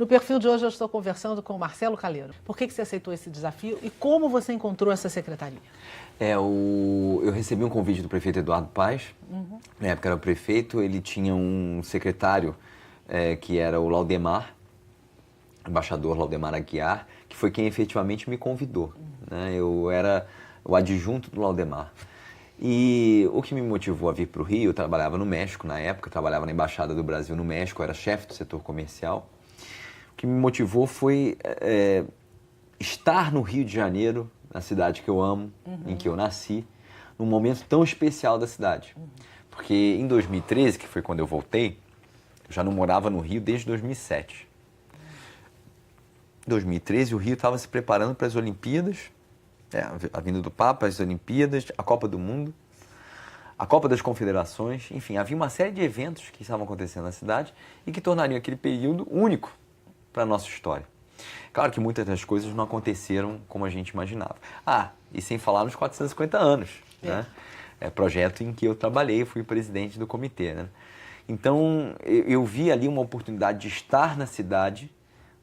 No perfil de hoje eu estou conversando com o Marcelo Calero. Por que você aceitou esse desafio e como você encontrou essa secretaria? Eu recebi um convite do prefeito Eduardo Paes, na época era o prefeito, ele tinha um secretário que era o Laudemar, embaixador Laudemar Aguiar, que foi quem efetivamente me convidou. Né? Eu era o adjunto do Laudemar. E o que me motivou a vir para o Rio, eu trabalhava no México na época, trabalhava na Embaixada do Brasil no México, eu era chefe do setor comercial. O que me motivou foi estar no Rio de Janeiro, na cidade que eu amo, em que eu nasci, num momento tão especial da cidade. Porque em 2013, que foi quando eu voltei, eu já não morava no Rio desde 2007. Em 2013, o Rio estava se preparando para as Olimpíadas, a vinda do Papa, as Olimpíadas, a Copa do Mundo, a Copa das Confederações, enfim, havia uma série de eventos que estavam acontecendo na cidade e que tornariam aquele período único para a nossa história. Claro que muitas das coisas não aconteceram como a gente imaginava. E sem falar nos 450 anos, né? Projeto em que eu trabalhei, fui presidente do comitê, né? Então, eu vi ali uma oportunidade de estar na cidade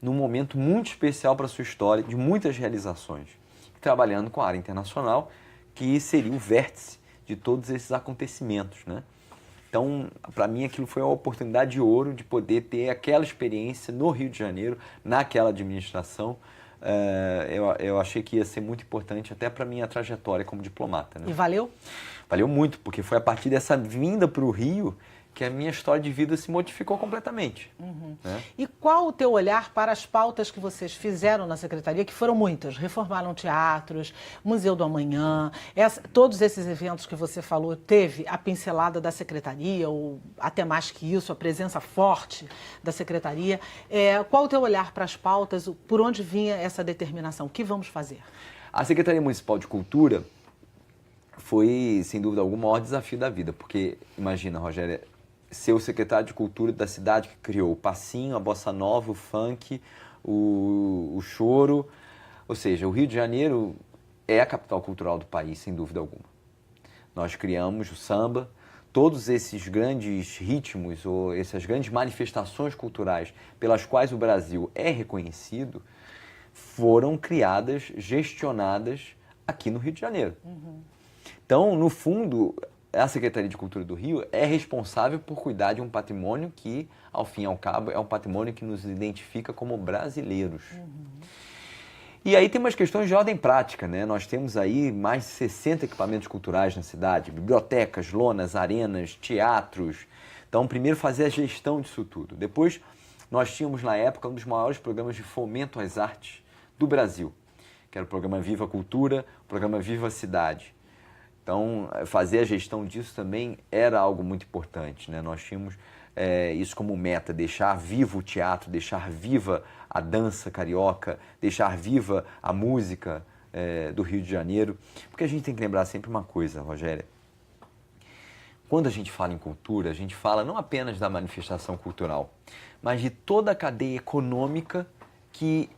num momento muito especial para a sua história, de muitas realizações, trabalhando com a área internacional, que seria o vértice de todos esses acontecimentos, né? Então, para mim, aquilo foi uma oportunidade de ouro de poder ter aquela experiência no Rio de Janeiro, naquela administração. Eu achei que ia ser muito importante até para a minha trajetória como diplomata, né? E valeu? Valeu muito, porque foi a partir dessa vinda para o Rio que a minha história de vida se modificou completamente. Né? E qual o teu olhar para as pautas que vocês fizeram na secretaria, que foram muitas? Reformaram teatros, Museu do Amanhã, todos esses eventos que você falou, teve a pincelada da secretaria, ou até mais que isso, a presença forte da secretaria. Qual o teu olhar para as pautas, por onde vinha essa determinação? O que vamos fazer? A Secretaria Municipal de Cultura foi, sem dúvida alguma, o maior desafio da vida, porque, imagina, Rogério, ser o secretário de Cultura da cidade que criou o passinho, a bossa nova, o funk, o choro. Ou seja, o Rio de Janeiro é a capital cultural do país, sem dúvida alguma. Nós criamos o samba, todos esses grandes ritmos ou essas grandes manifestações culturais pelas quais o Brasil é reconhecido foram criadas, gestionadas aqui no Rio de Janeiro. Então, no fundo, a Secretaria de Cultura do Rio é responsável por cuidar de um patrimônio que, ao fim e ao cabo, é um patrimônio que nos identifica como brasileiros. E aí tem umas questões de ordem prática, né? Nós temos aí mais de 60 equipamentos culturais na cidade, bibliotecas, lonas, arenas, teatros. Então, primeiro fazer a gestão disso tudo. Depois, nós tínhamos na época um dos maiores programas de fomento às artes do Brasil, que era o programa Viva Cultura, o programa Viva Cidade. Então, fazer a gestão disso também era algo muito importante, né? Nós tínhamos isso como meta, deixar vivo o teatro, deixar viva a dança carioca, deixar viva a música do Rio de Janeiro. Porque a gente tem que lembrar sempre uma coisa, Rogéria. Quando a gente fala em cultura, a gente fala não apenas da manifestação cultural, mas de toda a cadeia econômica que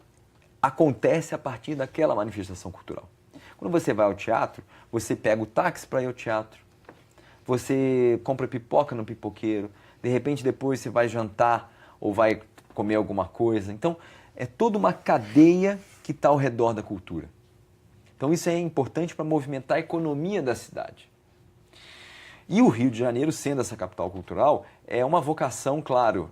acontece a partir daquela manifestação cultural. Quando você vai ao teatro, você pega o táxi para ir ao teatro, você compra pipoca no pipoqueiro, de repente depois você vai jantar ou vai comer alguma coisa. Então, é toda uma cadeia que está ao redor da cultura. Então, isso é importante para movimentar a economia da cidade. E o Rio de Janeiro, sendo essa capital cultural, é uma vocação, claro,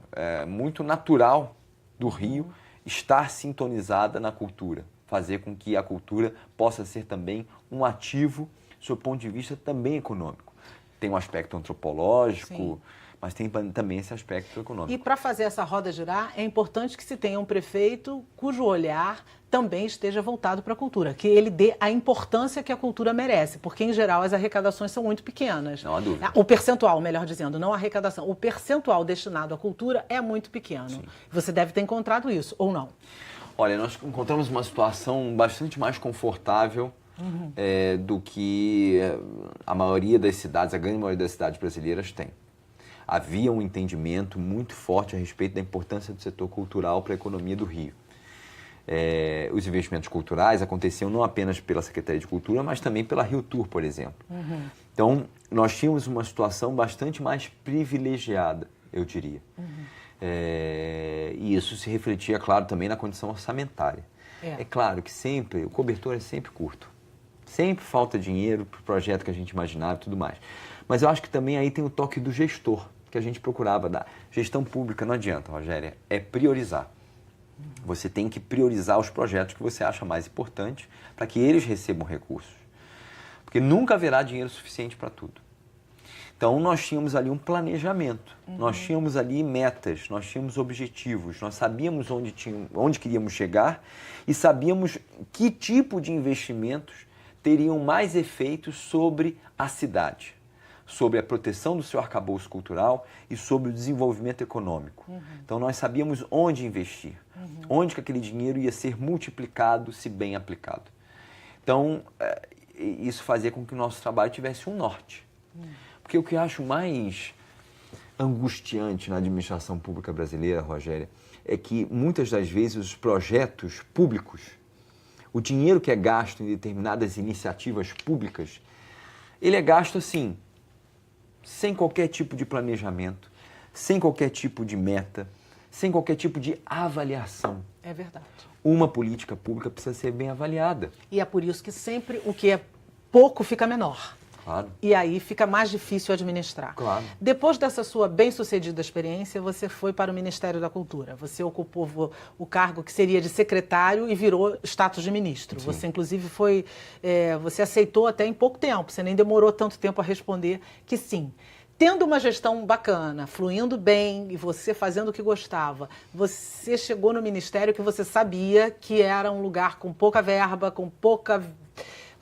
muito natural do Rio estar sintonizada na cultura. Fazer com que a cultura possa ser também um ativo, do seu ponto de vista também econômico. Tem um aspecto antropológico, sim, mas tem também esse aspecto econômico. E para fazer essa roda girar, é importante que se tenha um prefeito cujo olhar também esteja voltado para a cultura, que ele dê a importância que a cultura merece, porque, em geral, as arrecadações são muito pequenas. Não há dúvida. O percentual, melhor dizendo, não a arrecadação. O percentual destinado à cultura é muito pequeno. Sim. Você deve ter encontrado isso, ou não? Olha, nós encontramos uma situação bastante mais confortável do que a maioria das cidades, a grande maioria das cidades brasileiras tem. Havia um entendimento muito forte a respeito da importância do setor cultural para a economia do Rio. Os investimentos culturais aconteciam não apenas pela Secretaria de Cultura, mas também pela Rio Tour, por exemplo. Então, nós tínhamos uma situação bastante mais privilegiada, eu diria. E isso se refletia, claro, também na condição orçamentária. É claro que sempre, o cobertor é sempre curto. Sempre falta dinheiro para o projeto que a gente imaginava e tudo mais. Mas eu acho que também aí tem o toque do gestor, que a gente procurava dar. Gestão pública não adianta, Rogéria, é priorizar. Você tem que priorizar os projetos que você acha mais importantes para que eles recebam recursos. Porque nunca haverá dinheiro suficiente para tudo. Então, nós tínhamos ali um planejamento, nós tínhamos ali metas, nós tínhamos objetivos, nós sabíamos onde queríamos chegar e sabíamos que tipo de investimentos teriam mais efeitos sobre a cidade, sobre a proteção do seu arcabouço cultural e sobre o desenvolvimento econômico. Então, nós sabíamos onde investir, onde que aquele dinheiro ia ser multiplicado se bem aplicado. Então, isso fazia com que o nosso trabalho tivesse um norte. Porque o que eu acho mais angustiante na administração pública brasileira, Rogéria, é que muitas das vezes os projetos públicos, o dinheiro que é gasto em determinadas iniciativas públicas, ele é gasto assim, sem qualquer tipo de planejamento, sem qualquer tipo de meta, sem qualquer tipo de avaliação. É verdade. Uma política pública precisa ser bem avaliada. E é por isso que sempre o que é pouco fica menor. Claro. E aí fica mais difícil administrar. Claro. Depois dessa sua bem-sucedida experiência, você foi para o Ministério da Cultura. Você ocupou o cargo que seria de secretário e virou status de ministro. Sim. Você, inclusive, você aceitou até em pouco tempo. Você nem demorou tanto tempo a responder que sim. Tendo uma gestão bacana, fluindo bem e você fazendo o que gostava, você chegou no ministério que você sabia que era um lugar com pouca verba, com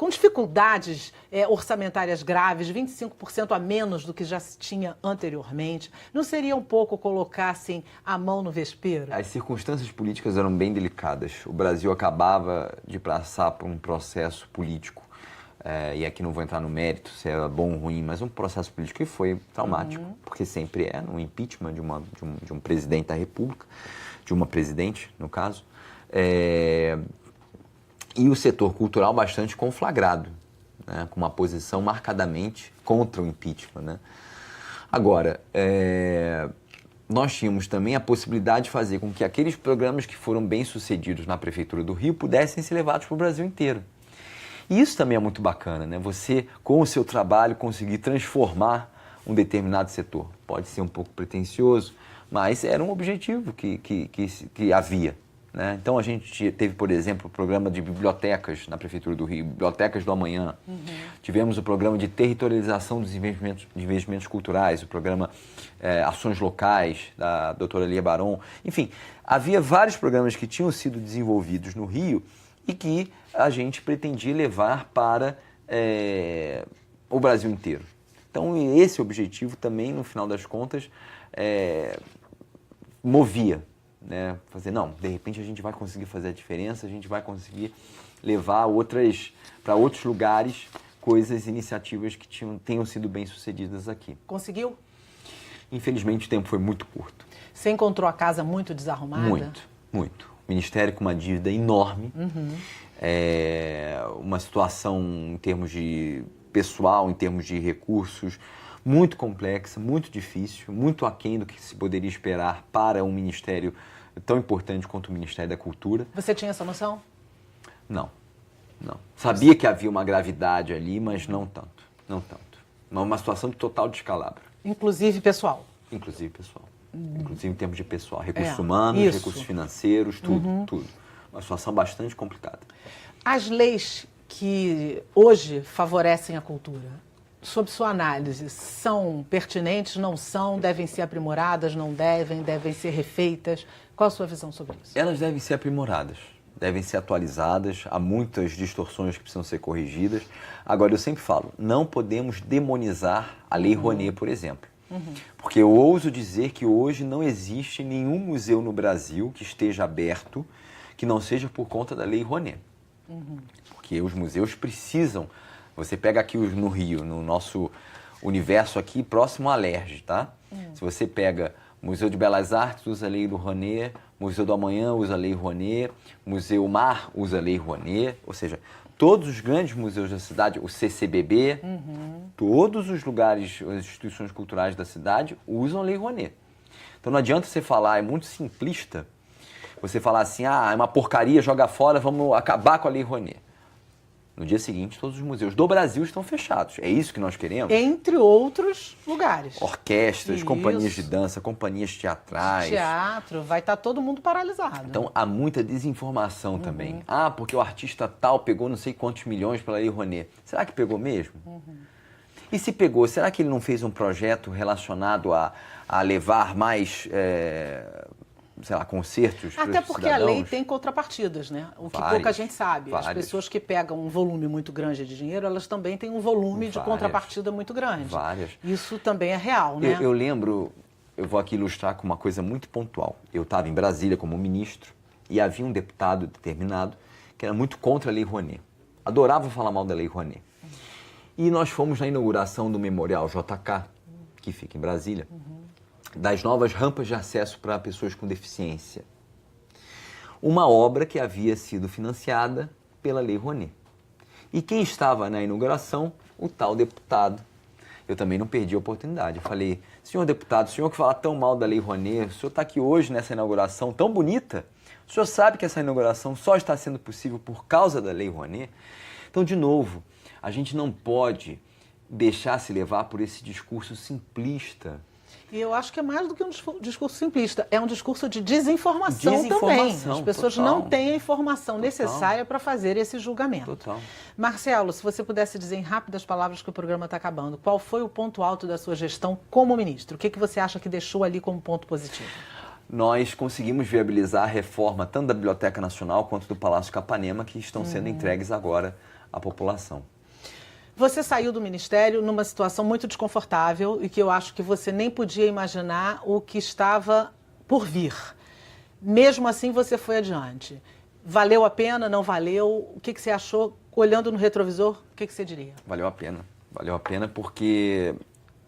dificuldades orçamentárias graves, 25% a menos do que já se tinha anteriormente. Não seria um pouco colocar assim, a mão no vespeiro? As circunstâncias políticas eram bem delicadas. O Brasil acabava de passar por um processo político, e aqui não vou entrar no mérito se era bom ou ruim, mas um processo político que foi traumático, porque sempre é um impeachment de um presidente da República, de uma presidente, no caso. E o setor cultural bastante conflagrado, né, com uma posição marcadamente contra o impeachment. Né? Agora, nós tínhamos também a possibilidade de fazer com que aqueles programas que foram bem-sucedidos na Prefeitura do Rio pudessem ser levados para o Brasil inteiro. E isso também é muito bacana, né? Você, com o seu trabalho, conseguir transformar um determinado setor. Pode ser um pouco pretensioso, mas era um objetivo que havia. Né? Então, a gente teve, por exemplo, o programa de bibliotecas na Prefeitura do Rio, Bibliotecas do Amanhã. Tivemos o programa de territorialização dos investimentos culturais, o programa Ações Locais, da doutora Lia Baron. Enfim, havia vários programas que tinham sido desenvolvidos no Rio e que a gente pretendia levar para o Brasil inteiro. Então, esse objetivo também, no final das contas, movia. Né? Fazer, não, de repente a gente vai conseguir fazer a diferença, a gente vai conseguir levar para outros lugares coisas, iniciativas que tenham sido bem-sucedidas aqui. Conseguiu? Infelizmente o tempo foi muito curto. Você encontrou a casa muito desarrumada? Muito, muito. O Ministério com uma dívida enorme, uma situação em termos de pessoal, em termos de recursos, muito complexa, muito difícil, muito aquém do que se poderia esperar para um ministério tão importante quanto o Ministério da Cultura. Você tinha essa noção? Não. Sabia que havia uma gravidade ali, mas não tanto. Uma situação de total descalabro. Inclusive pessoal? Inclusive pessoal. Inclusive em termos de pessoal. Recursos humanos, recursos financeiros, tudo. Uma situação bastante complicada. As leis que hoje favorecem a cultura, sob sua análise, são pertinentes, não são, devem ser aprimoradas, não devem ser refeitas? Qual a sua visão sobre isso? Elas devem ser aprimoradas, devem ser atualizadas, há muitas distorções que precisam ser corrigidas. Agora, eu sempre falo, não podemos demonizar a Lei Rouanet, por exemplo. Porque eu ouso dizer que hoje não existe nenhum museu no Brasil que esteja aberto que não seja por conta da Lei Rouanet. Porque os museus precisam. Você pega aqui no Rio, no nosso universo aqui, próximo à Alerj, tá? Se você pega Museu de Belas Artes, usa a Lei do Rouanet, Museu do Amanhã usa a Lei Rouanet, Museu Mar usa a Lei Rouanet, ou seja, todos os grandes museus da cidade, o CCBB, todos os lugares, as instituições culturais da cidade usam a Lei Rouanet. Então não adianta você falar, é muito simplista, você falar assim, é uma porcaria, joga fora, vamos acabar com a Lei Rouanet. No dia seguinte, todos os museus do Brasil estão fechados. É isso que nós queremos? Entre outros lugares. Orquestras, Isso. companhias de dança, companhias teatrais. Teatro, vai estar todo mundo paralisado. Então, há muita desinformação também. Porque o artista tal pegou não sei quantos milhões pela Lei Rouanet. Será que pegou mesmo? E se pegou, será que ele não fez um projeto relacionado a levar mais... sei lá, concertos para os Até porque cidadãos? a lei tem contrapartidas, né? O que Várias, pouca gente sabe. As várias. pessoas que pegam um volume muito grande de dinheiro, elas também têm um volume de Várias. contrapartida muito grande. Várias. Isso também é real, né? Eu lembro, eu vou aqui ilustrar com uma coisa muito pontual. Eu estava em Brasília como ministro e havia um deputado determinado que era muito contra a Lei Rouanet. Adorava falar mal da Lei Rouanet. E nós fomos na inauguração do Memorial JK, que fica em Brasília, das novas rampas de acesso para pessoas com deficiência. Uma obra que havia sido financiada pela Lei Rouanet. E quem estava na inauguração? O tal deputado. Eu também não perdi a oportunidade. Eu falei, senhor deputado, o senhor que fala tão mal da Lei Rouanet, o senhor está aqui hoje nessa inauguração tão bonita, o senhor sabe que essa inauguração só está sendo possível por causa da Lei Rouanet? Então, de novo, a gente não pode deixar se levar por esse discurso simplista. E eu acho que é mais do que um discurso simplista, é um discurso de desinformação também. As pessoas não têm a informação necessária para fazer esse julgamento. Total. Marcelo, se você pudesse dizer em rápidas palavras que o programa está acabando, qual foi o ponto alto da sua gestão como ministro? O que você acha que deixou ali como ponto positivo? Nós conseguimos viabilizar a reforma tanto da Biblioteca Nacional quanto do Palácio Capanema, que estão sendo entregues agora à população. Você saiu do ministério numa situação muito desconfortável e que eu acho que você nem podia imaginar o que estava por vir. Mesmo assim, você foi adiante. Valeu a pena? Não valeu? O que você achou? Olhando no retrovisor, o que você diria? Valeu a pena. Valeu a pena porque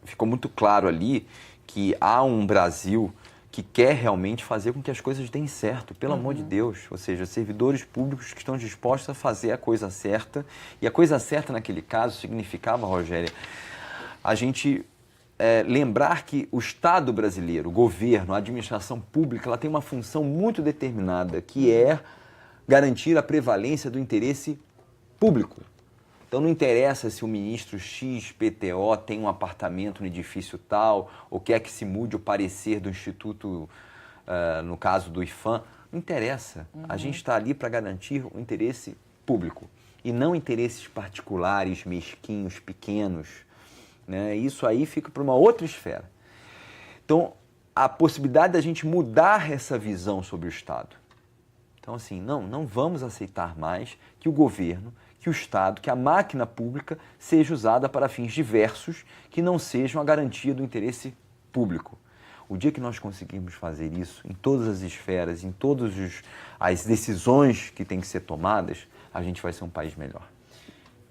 ficou muito claro ali que há um Brasil que quer realmente fazer com que as coisas deem certo, pelo amor de Deus. Ou seja, servidores públicos que estão dispostos a fazer a coisa certa. E a coisa certa naquele caso significava, Rogéria, a gente lembrar que o Estado brasileiro, o governo, a administração pública, ela tem uma função muito determinada, que é garantir a prevalência do interesse público. Então não interessa se o ministro XPTO tem um apartamento no edifício tal, ou quer que se mude o parecer do Instituto, no caso do IFAM. Não interessa. A gente está ali para garantir o interesse público e não interesses particulares, mesquinhos, pequenos. Né? Isso aí fica para uma outra esfera. Então, a possibilidade da gente mudar essa visão sobre o Estado. Então, assim, não vamos aceitar mais que o governo, que o Estado, que a máquina pública seja usada para fins diversos que não sejam a garantia do interesse público. O dia que nós conseguirmos fazer isso em todas as esferas, em todas as decisões que têm que ser tomadas, a gente vai ser um país melhor.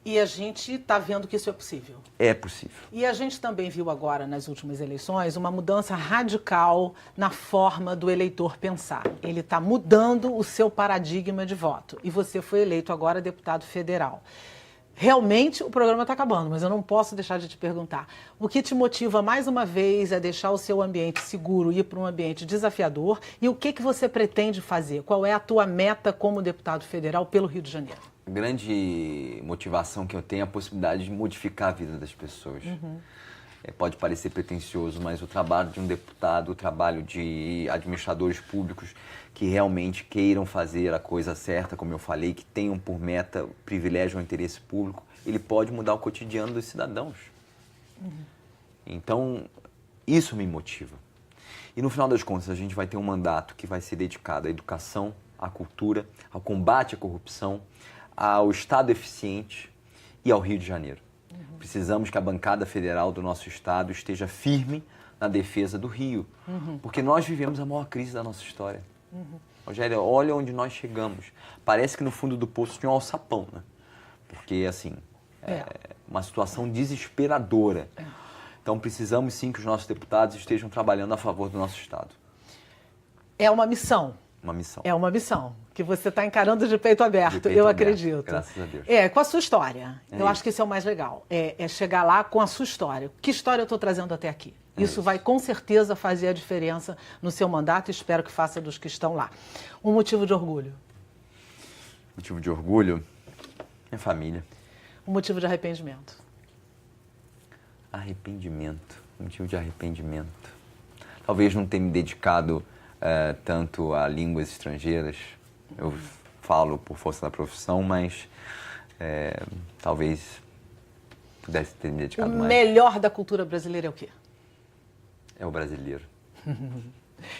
E a gente está vendo que isso é possível. É possível. E a gente também viu agora, nas últimas eleições, uma mudança radical na forma do eleitor pensar. Ele está mudando o seu paradigma de voto. E você foi eleito agora deputado federal. Realmente o programa está acabando, mas eu não posso deixar de te perguntar. O que te motiva mais uma vez a deixar o seu ambiente seguro e ir para um ambiente desafiador? E o que você pretende fazer? Qual é a tua meta como deputado federal pelo Rio de Janeiro? A grande motivação que eu tenho é a possibilidade de modificar a vida das pessoas. Pode parecer pretensioso, mas o trabalho de um deputado, o trabalho de administradores públicos que realmente queiram fazer a coisa certa, como eu falei, que tenham por meta o privilégio ao interesse público, ele pode mudar o cotidiano dos cidadãos. Então, isso me motiva. E no final das contas, a gente vai ter um mandato que vai ser dedicado à educação, à cultura, ao combate à corrupção, ao Estado eficiente e ao Rio de Janeiro. Precisamos que a bancada federal do nosso Estado esteja firme na defesa do Rio, porque nós vivemos a maior crise da nossa história. Rogério, olha onde nós chegamos. Parece que no fundo do poço tinha um alçapão, né? Porque, assim, é uma situação desesperadora. Então, precisamos sim que os nossos deputados estejam trabalhando a favor do nosso Estado. É uma missão. Uma missão. É uma missão que você está encarando de peito aberto, De peito eu aberto, acredito. graças a Deus. Com a sua história. Eu acho que isso é o mais legal. É chegar lá com a sua história. Que história eu estou trazendo até aqui? Isso vai com certeza fazer a diferença no seu mandato e espero que faça dos que estão lá. Um motivo de orgulho? Motivo de orgulho? Minha família. Um motivo de arrependimento? Arrependimento. Motivo de arrependimento. Talvez não ter me dedicado tanto a línguas estrangeiras. Eu falo por força da profissão, mas talvez pudesse ter me dedicado mais. O melhor da cultura brasileira é o quê? É o brasileiro.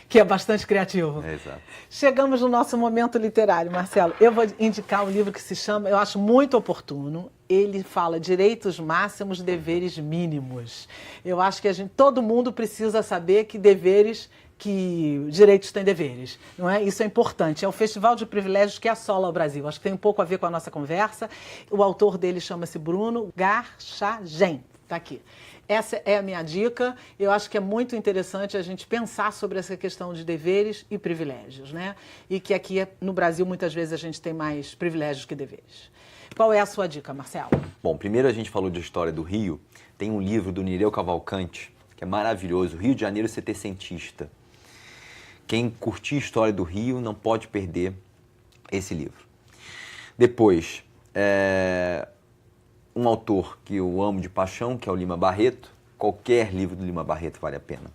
Que é bastante criativo. Exato. Chegamos no nosso momento literário, Marcelo. Eu vou indicar um livro que se chama, eu acho muito oportuno, ele fala Direitos Máximos, Deveres Mínimos. Eu acho que todo mundo precisa saber que direitos têm deveres, não é? Isso é importante. É o Festival de Privilégios que assola o Brasil. Acho que tem um pouco a ver com a nossa conversa. O autor dele chama-se Bruno Garchagen. Está aqui. Essa é a minha dica. Eu acho que é muito interessante a gente pensar sobre essa questão de deveres e privilégios, né? E que aqui no Brasil muitas vezes a gente tem mais privilégios que deveres. Qual é a sua dica, Marcelo? Bom, primeiro a gente falou de história do Rio. Tem um livro do Nireu Cavalcante, que é maravilhoso, Rio de Janeiro Setecentista. Quem curtir a história do Rio não pode perder esse livro. Depois, um autor que eu amo de paixão, que é o Lima Barreto. Qualquer livro do Lima Barreto vale a pena.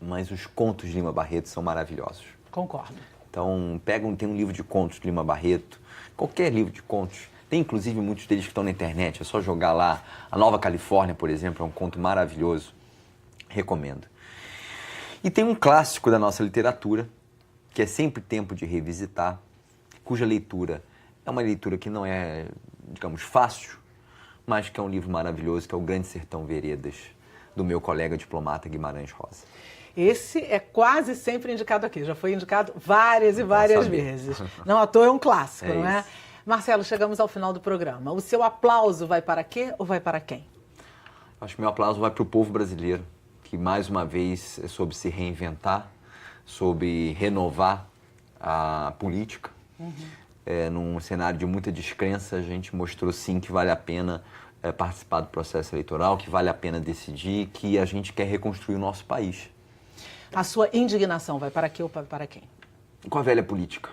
Mas os contos de Lima Barreto são maravilhosos. Concordo. Então, tem um livro de contos de Lima Barreto, qualquer livro de contos. Tem, inclusive, muitos deles que estão na internet. É só jogar lá. A Nova Califórnia, por exemplo, é um conto maravilhoso. Recomendo. E tem um clássico da nossa literatura, que é Sempre Tempo de Revisitar, cuja leitura é uma leitura que não é, digamos, fácil, mas que é um livro maravilhoso, que é O Grande Sertão Veredas, do meu colega diplomata Guimarães Rosa. Esse é quase sempre indicado aqui, já foi indicado várias e várias vezes. Não à toa é um clássico, não é? Marcelo, chegamos ao final do programa. O seu aplauso vai para quê ou vai para quem? Acho que meu aplauso vai para o povo brasileiro, que mais uma vez soube se reinventar, soube renovar a política. Num cenário de muita descrença, a gente mostrou sim que vale a pena participar do processo eleitoral, que vale a pena decidir, que a gente quer reconstruir o nosso país. A sua indignação vai para quê ou para quem? Com a velha política.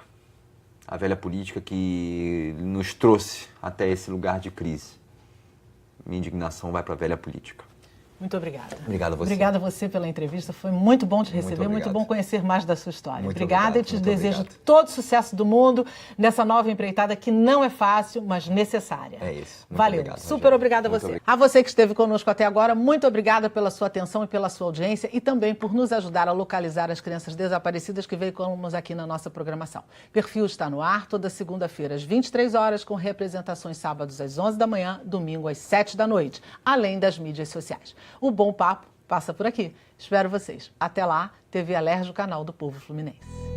A velha política que nos trouxe até esse lugar de crise. Minha indignação vai para a velha política. Muito obrigada. Obrigado a você. Obrigada a você pela entrevista. Foi muito bom te receber, muito bom conhecer mais da sua história. Muito obrigada e te desejo obrigado. todo sucesso do mundo nessa nova empreitada que não é fácil, mas necessária. É isso. Muito Valeu. obrigado, Super obrigada a você. Obrigado. A você que esteve conosco até agora, muito obrigada pela sua atenção e pela sua audiência e também por nos ajudar a localizar as crianças desaparecidas que veiculamos aqui na nossa programação. Perfil está no ar toda segunda-feira às 23 horas, com representações sábados às 11 da manhã, domingo às 7 da noite, além das mídias sociais. O Bom Papo passa por aqui. Espero vocês. Até lá, TV Alerj, o canal do Povo Fluminense.